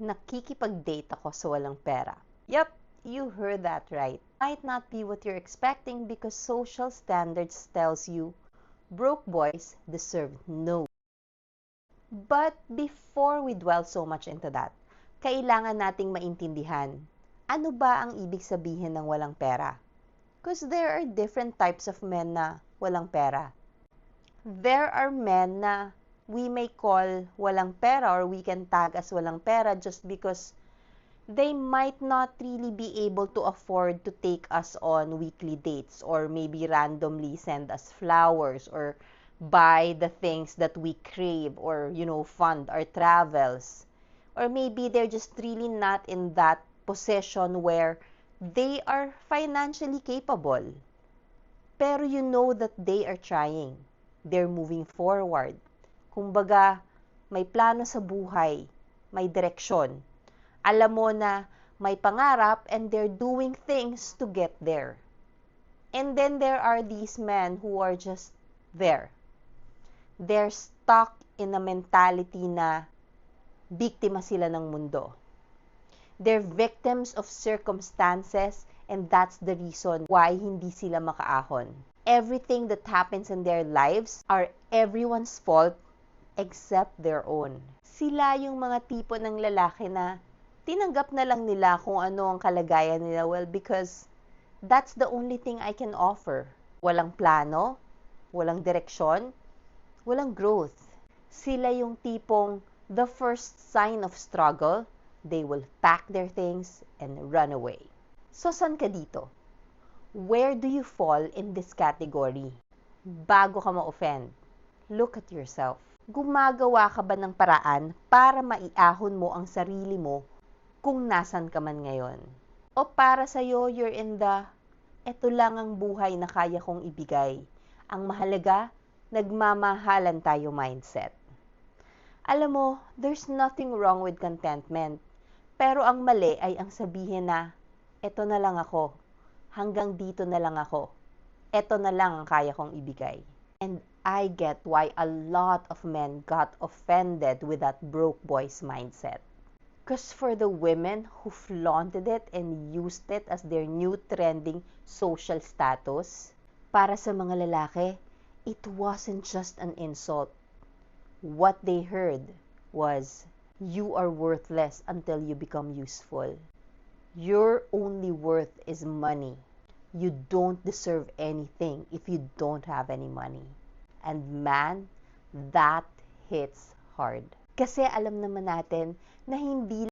Nakikipag-date ako sa walang pera. Yup, you heard that right. Might not be what you're expecting because social standards tells you broke boys deserve no. But before we dwell so much into that, kailangan nating maintindihan, ano ba ang ibig sabihin ng walang pera? Because there are different types of men na walang pera. There are men na we may call walang pera or we can tag as walang pera just because they might not really be able to afford to take us on weekly dates or maybe randomly send us flowers or buy the things that we crave or, fund our travels. Or maybe they're just really not in that position where they are financially capable. Pero you know that they are trying. They're moving forward. Kumbaga, may plano sa buhay, may direksyon. Alam mo na may pangarap and they're doing things to get there. And then there are these men who are just there. They're stuck in a mentality na biktima sila ng mundo. They're victims of circumstances and that's the reason why hindi sila makaahon. Everything that happens in their lives are everyone's fault except their own. Sila yung mga tipo ng lalaki na tinanggap na lang nila kung ano ang kalagayan nila. Well, because that's the only thing I can offer. Walang plano, walang direksyon, walang growth. Sila yung tipong the first sign of struggle, they will pack their things and run away. So, saan ka dito? Where do you fall in this category? Bago ka ma-offend, look at yourself. Gumagawa ka ba ng paraan para maiahon mo ang sarili mo kung nasan ka man ngayon? O para sa'yo, you're in the, eto lang ang buhay na kaya kong ibigay. Ang mahalaga, nagmamahalan tayo mindset. Alam mo, there's nothing wrong with contentment. Pero ang mali ay ang sabihin na, eto na lang ako. Hanggang dito na lang ako. Eto na lang ang kaya kong ibigay. And I get why a lot of men got offended with that broke boys mindset. Because for the women who flaunted it and used it as their new trending social status, para sa mga lalaki, it wasn't just an insult. What they heard was, you are worthless until you become useful. Your only worth is money. You don't deserve anything if you don't have any money. And man, that hits hard. Kasi alam naman natin na hindi